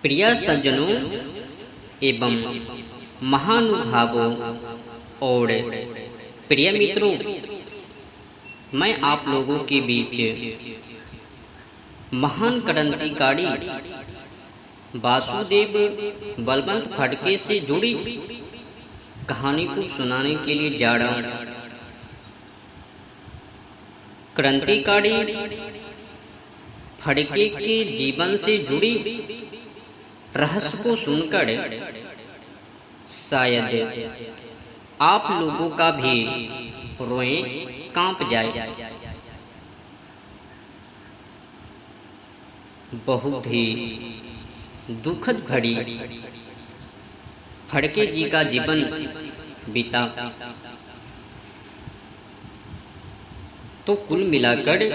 प्रिय सज्जनों एवं महानुभावों और प्रिय मित्रों, मैं आप लोगों के बीच महान क्रांतिकारी वासुदेव बलवंत फड़के से जुड़ी कहानी को सुनाने के लिए जा रहा हूँ। क्रांतिकारी फड़के के जीवन से जुड़ी रहस्य को सुनकर शायद आप लोगों का भी रोएं कांप जाए। बहुत ही दुखद घड़ी फड़के जी का जीवन बीता। तो कुल मिलाकर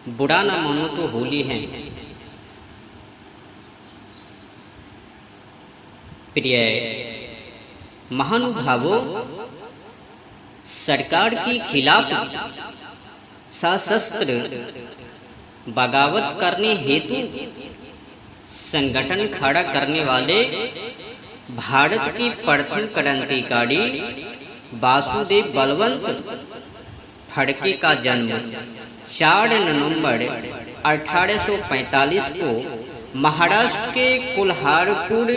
बुरा न मानो तो होली है। प्रिय महानुभावों, सरकार के खिलाफ सशस्त्र बगावत करने हेतु संगठन खड़ा करने वाले भारत के प्रथम क्रांतिकारी वासुदेव बलवंत फड़के का जन्म 4 नवंबर 1845 को महाराष्ट्र के कोल्हारपुर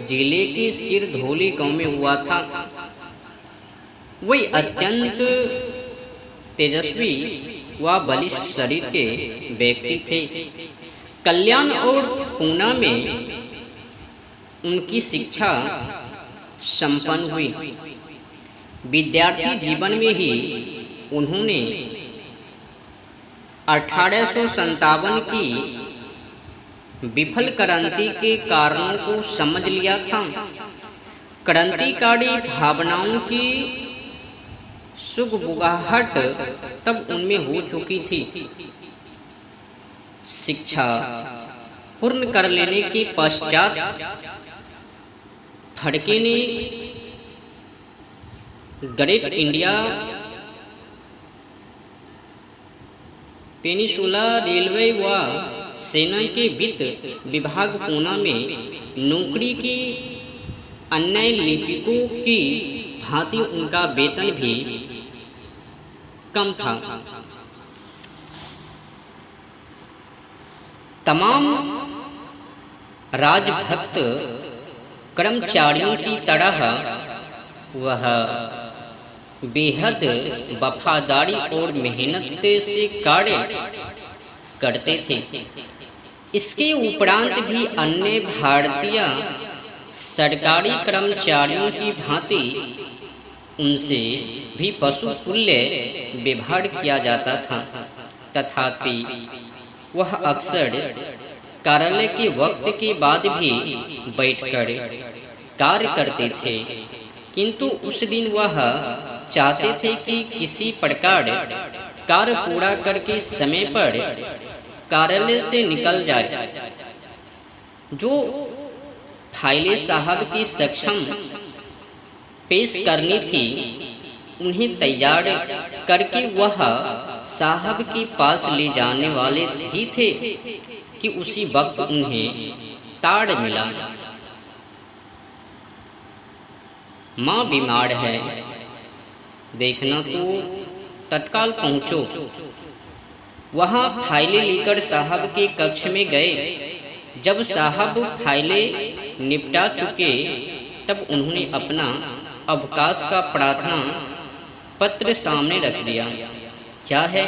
जिले के सिरधोली गांव में हुआ था। वही अत्यंत तेजस्वी व बलिष्ठ शरीर के व्यक्ति थे। कल्याण और पूना में उनकी शिक्षा संपन्न हुई। विद्यार्थी जीवन में ही उन्होंने 1857 की विफल क्रांति के कारणों को समझ लिया था। क्रांतिकारी भावनाओं की सुगबुगाहट तब उनमें हो चुकी थी। शिक्षा पूर्ण कर लेने के पश्चात फड़के ने ग्रेट इंडिया पेनिसुला रेलवे व सेना के वित्त विभाग पूना में नौकरी की अन्य लिपिकों की भांति उनका वेतन भी कम था। तमाम राजभक्त कर्मचारियों की तरह वह बेहद वफादारी और मेहनत से कार्य करते थे। इसके उपरांत भी अन्य भारतीय सरकारी कर्मचारियों की भांति उनसे भी पशु तुल्य व्यवहार किया जाता था। तथापि वह अक्सर कार्यालय के वक्त के बाद भी बैठकर कार्य करते थे, किंतु उस दिन वह चाहते थे कि किसी प्रकार कार्य पूरा करके समय पर कार्यालय से निकल जाए। जो फाइलें साहब की सक्षम पेश करनी थी उन्हें तैयार करके वह साहब के पास ले जाने वाले ही थे कि उसी वक्त उन्हें ताड़ मिला। माँ बीमार है, देखना तो तत्काल पहुंचो। वहां फाइलें लेकर साहब के कक्ष में गए। जब साहब फाइलें निपटा चुके तब उन्होंने अपना अवकाश का प्रार्थना पत्र सामने रख दिया। क्या है?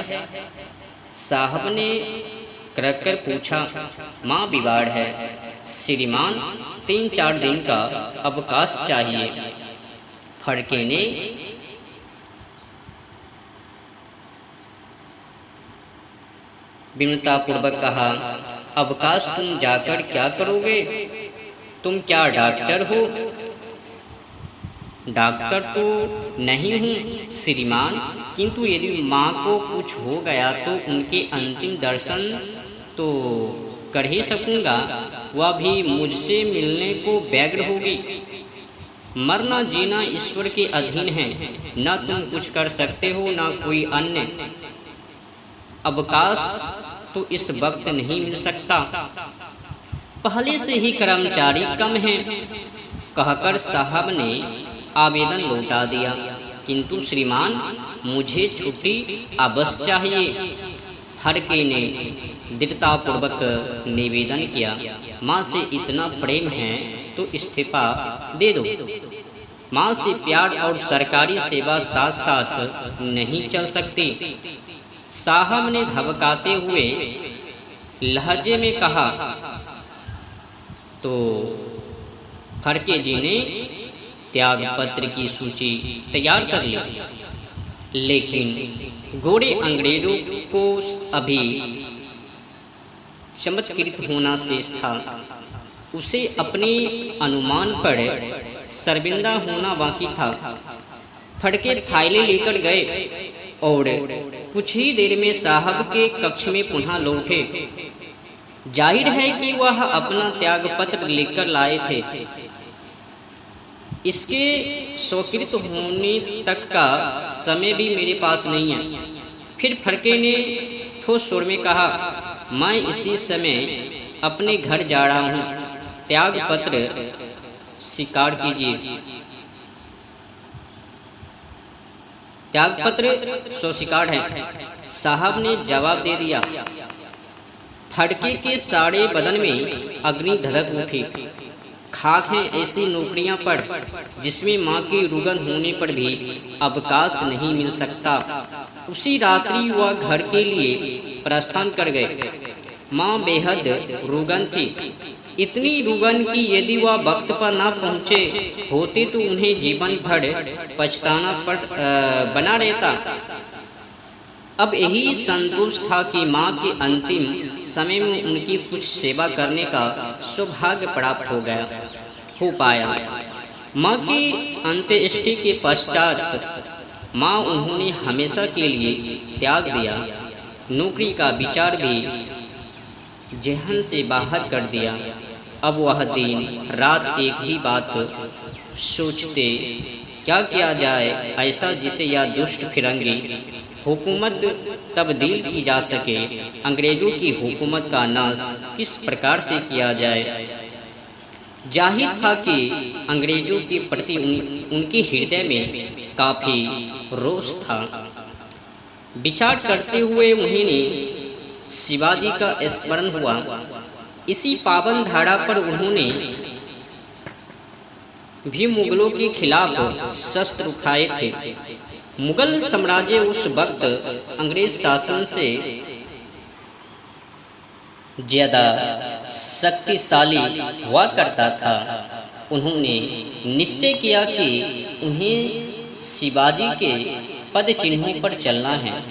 साहब ने कर पूछा। माँ बीमार है श्रीमान, 3-4 दिन का अवकाश चाहिए। फड़के ने विनम्रतापूर्वक कहा, अवकाश तुम जाकर क्या करोगे? तुम क्या डॉक्टर हो? डॉक्टर तो नहीं हूँ श्रीमान, किंतु यदि माँ को कुछ हो गया तो उनके अंतिम दर्शन तो कर ही सकूँगा। वह भी मुझसे मिलने को व्यग्र होगी। मरना जीना ईश्वर के अधीन है, न तुम कुछ कर सकते हो न कोई अन्य। अवकाश तो इस वक्त नहीं मिल सकता, पहले से ही कर्मचारी कम हैं, कहकर साहब ने आवेदन लौटा दिया। किंतु श्रीमान, मुझे छुट्टी अवश्य चाहिए। फड़के ने दृढ़तापूर्वक निवेदन किया, माँ से इतना प्रेम है तो इस्तीफा दे दो। माँ से प्यार और सरकारी सेवा साथ साथ नहीं चल सकती। साहब ने धबकाते हुए लहजे में कहा। तो फड़के जी ने त्याग पत्र की सूची तैयार कर ली, लेकिन गोरे अंग्रेजों को अभी चमत्कृत होना शेष था। उसे अपने अनुमान पर शर्मिंदा होना बाकी था। फड़के फाइलें लेकर गए और कुछ ही देर में साहब के कक्ष में पुनः लौटे। जाहिर है कि वह अपना त्याग पत्र लेकर लाए थे। इसके स्वीकृत होने तक का समय भी मेरे पास नहीं है। फिर फड़के ने ठोस स्वर में कहा, मैं इसी समय अपने घर जा रहा हूँ। त्याग पत्र स्वीकार कीजिए। त्याग पत्र स्वीकार है, साहब ने जवाब दे दिया। फड़के के सारे बदन में अग्नि धधक उठी। खाक हैं ऐसी नौकरियां पर जिसमें माँ की रुगन होने पर भी अवकाश नहीं मिल सकता। उसी रात्रि वह घर के लिए प्रस्थान कर गए। माँ बेहद रुगन थी, इतनी रुगन कि यदि वह वक्त पर न पहुँचे होते तो उन्हें जीवन भर पछताना बना रहता। अब यही संतोष था कि माँ के अंतिम समय में उनकी कुछ सेवा करने का सौभाग्य प्राप्त हो पाया। माँ की अंत्येष्टि के पश्चात माँ उन्होंने हमेशा के लिए त्याग दिया। नौकरी का विचार भी जहन से बाहर कर दिया। अब वह दिन रात एक ही बात सोचते, क्या किया जाए ऐसा जिसे यह दुष्ट फिरंगी हुकूमत तब्दील की जा सके। अंग्रेजों की हुकूमत का नाश किस प्रकार से किया जाए। जाहिर था कि अंग्रेजों के प्रति उनके हृदय में काफी रोष था। विचार करते हुए उन्हें शिवाजी का स्मरण हुआ। इसी पावन धारा पर उन्होंने भी मुगलों के खिलाफ शस्त्र उठाए थे। मुगल साम्राज्य उस वक्त अंग्रेज शासन से ज्यादा शक्तिशाली हुआ करता था। उन्होंने निश्चय किया कि उन्हें शिवाजी के पद चिन्हों पर चलना है।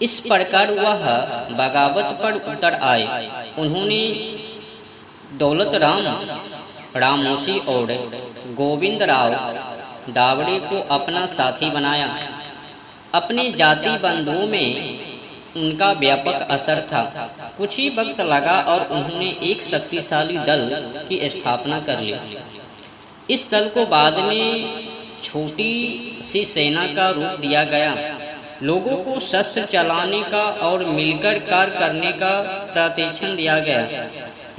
इस प्रकार वह बगावत पर उतर आए। उन्होंने दौलत राम रामोसी और गोविंद राव दावड़े को अपना साथी बनाया। अपने जाति बंधुओं में उनका व्यापक असर था। कुछ ही वक्त लगा और उन्होंने एक शक्तिशाली दल की स्थापना कर ली। इस दल को बाद में छोटी सी सेना का रूप दिया गया। लोगों को शस्त्र चलाने का और मिलकर कार्य करने का प्रशिक्षण दिया गया।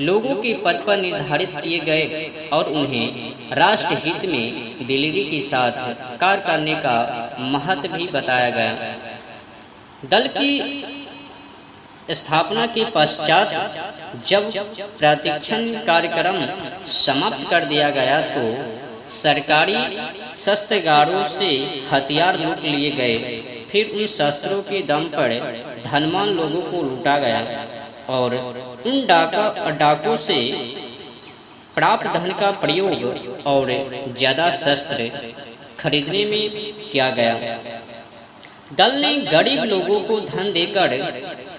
लोगों के पद पर निर्धारित किए गए और उन्हें राष्ट्र हित में दिलेरी के साथ कार्य करने का महत्व भी बताया गया। दल की स्थापना के पश्चात जब प्रशिक्षण कार्यक्रम समाप्त कर दिया गया तो सरकारी शस्त्रागारों से हथियार लूट लिए गए। फिर उन शस्त्रों के दम पर धनवान लोगों को लूटा गया और उन डाकों से प्राप्त धन का प्रयोग और ज्यादा शस्त्र खरीदने में किया गया। दल ने गरीब लोगों को धन देकर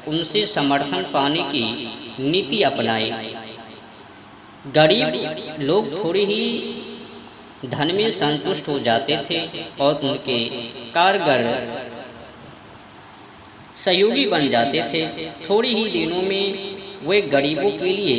उनसे समर्थन पाने की नीति अपनाई। गरीब लोग थोड़ी ही धन में संतुष्ट हो जाते थे और उनके कारगर सहयोगी बन जाते थे। थोड़ी ही दिनों में वे गरीबों के लिए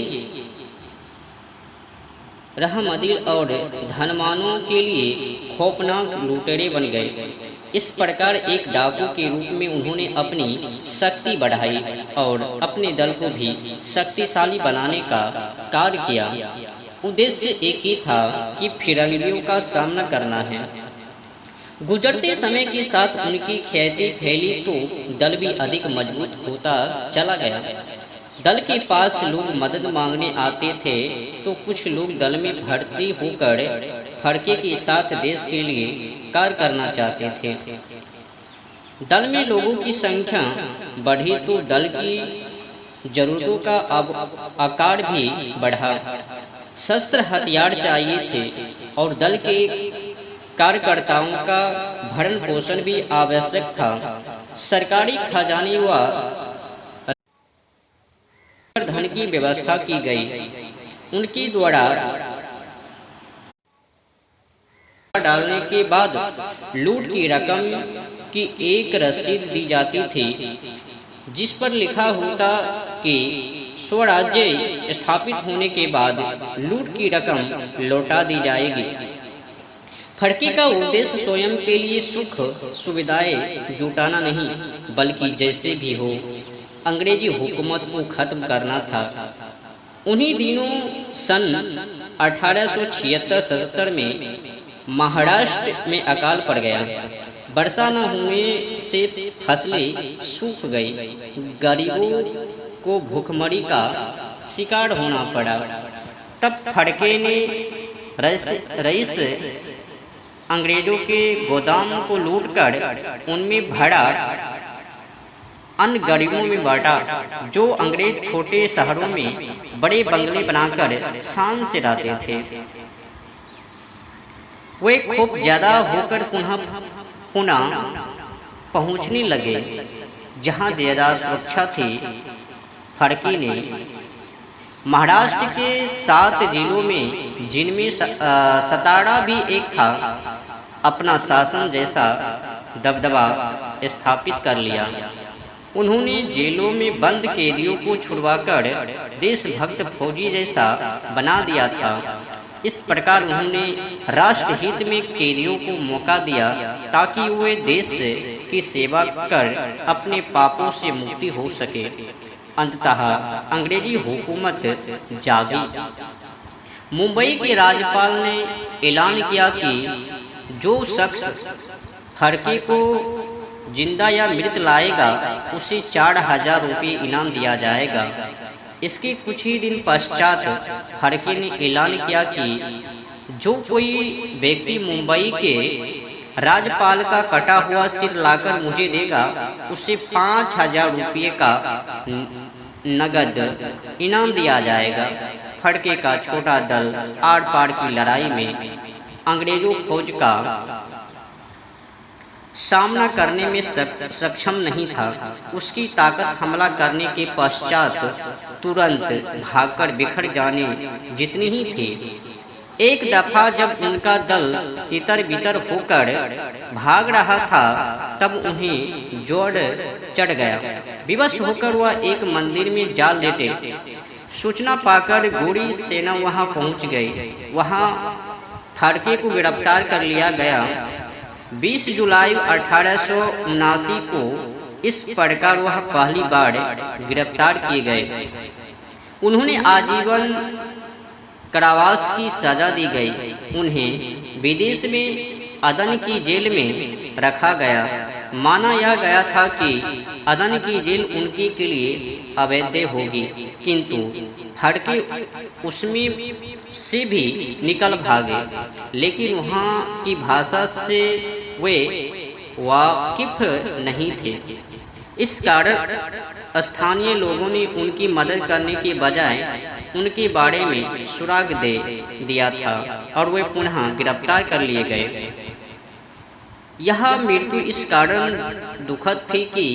रहमदिल और धनवानों के लिए खौफनाक लुटेरे बन गए। इस प्रकार एक डाकू के रूप में उन्होंने अपनी शक्ति बढ़ाई और अपने दल को भी शक्तिशाली बनाने का कार्य किया। उद्देश्य एक ही था कि फिरंगियों का सामना करना है। गुजरते समय के साथ उनकी ख्याति फैली तो दल भी अधिक मजबूत होता चला गया। दल के पास लोग मदद मांगने आते थे तो कुछ लोग दल में भर्ती होकर फड़के के साथ देश के लिए कार्य करना चाहते थे। दल में लोगों की संख्या बढ़ी तो दल की जरूरतों का अब आकार भी बढ़ा। शस्त्र हथियार चाहिए थे और दल के कार्यकर्ताओं का भरण पोषण भी आवश्यक था। सरकारी खजाने व धन की व्यवस्था की गई। उनके द्वारा डालने के बाद लूट की रकम की एक रसीद दी जाती थी जिस पर लिखा होता कि स्वराज्य स्थापित होने के बाद लूट की रकम लौटा दी जाएगी। फड़के का उद्देश्य स्वयं के लिए सुख सुविधाएं जुटाना नहीं बल्कि जैसे भी हो अंग्रेजी हुकूमत को खत्म करना था। उन्हीं दिनों सन 1876-77 में महाराष्ट्र में अकाल पड़ गया। वर्षा न होने से फसलें सूख गई। गरीबों को भूखमरी का शिकार होना पड़ा। तब फड़के ने रईस अंग्रेजों के गोदाम को लूटकर उनमें भरा अन्य गरीबों में बांटा। जो अंग्रेज छोटे शहरों में बड़े बंगले बनाकर शान से रहते थे वे खूब ज्यादा होकर पुनः पहुंचने लगे जहां ज्यादा सुरक्षा थी। फड़के ने महाराष्ट्र के 7 जिलों में जिनमें सतारा भी एक था अपना शासन जैसा दबदबा स्थापित कर लिया। उन्होंने जेलों में बंद कैदियों को छुड़वाकर देशभक्त फौजी जैसा बना दिया था। इस प्रकार उन्होंने राष्ट्र हित में कैदियों को मौका दिया ताकि वे देश की सेवा कर अपने पापों से मुक्ति हो सके। अंततः अंग्रेजी हुकूमत जागी। मुंबई के राज्यपाल ने ऐलान किया कि जो शख्स फड़के को जिंदा या मृत लाएगा उसे 4000 रुपये इनाम दिया जाएगा। इसके कुछ ही दिन पश्चात फड़के ने ऐलान किया कि जो कोई व्यक्ति मुंबई के राज्यपाल का कटा हुआ सिर लाकर मुझे देगा उसे 5000 रुपये का नगद इनाम दिया जाएगा। फड़के का छोटा दल आर पार की लड़ाई में अंग्रेजों फौज का सामना करने में सक्षम नहीं था। उसकी ताकत हमला करने के पश्चात तुरंत भागकर बिखर जाने जितनी ही थी। एक दफा जब उनका दल तितर बितर होकर भाग रहा था तब उन्हें जोर चढ़ गया। विवश होकर वह एक मंदिर में जा लेटे। सूचना पाकर गोरी सेना वहां पहुंच गई। वहां फड़के को गिरफ्तार कर लिया गया। 20 जुलाई 1879 को इस प्रकार वह पहली बार गिरफ्तार किए गए। उन्होंने आजीवन कारावास की सजा दी गई। उन्हें विदेश में अदन की जेल में रखा गया। माना यह गया था कि अदन की जेल उनके के लिए अवैध होगी, किंतु फड़के उसमें से भी निकल भागे। लेकिन वहाँ की भाषा से वे वाकिफ नहीं थे। इस कारण स्थानीय लोगों ने उनकी मदद करने के बजाय उनके बारे में सुराग दे दिया था और वे पुनः गिरफ्तार कर लिए गए। यह मृत्यु इस कारण दुखद थी कि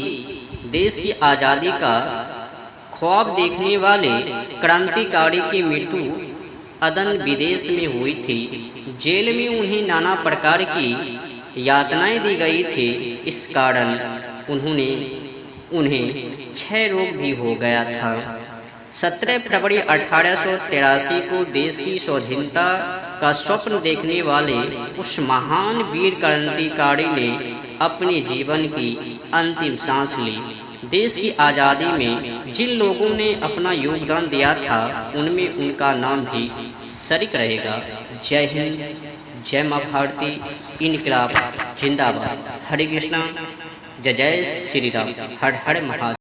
देश की आज़ादी का ख्वाब देखने वाले क्रांतिकारी की मृत्यु अदन विदेश में हुई थी। जेल में उन्हें नाना प्रकार की यातनाएं दी गई थी। इस कारण उन्हें क्षय रोग भी हो गया था। 17 फरवरी 1883 को देश की स्वाधीनता का स्वप्न देखने वाले उस महान वीर क्रांतिकारी ने अपने जीवन की अंतिम सांस ली। देश की आज़ादी में जिन लोगों ने अपना योगदान दिया था उनमें उनका नाम भी शरीक रहेगा। जय हिंद, जय माँ भारती, इनकलाब जिंदाबाद। हरे कृष्णा, जय जय श्री राम, हर हर महादेव।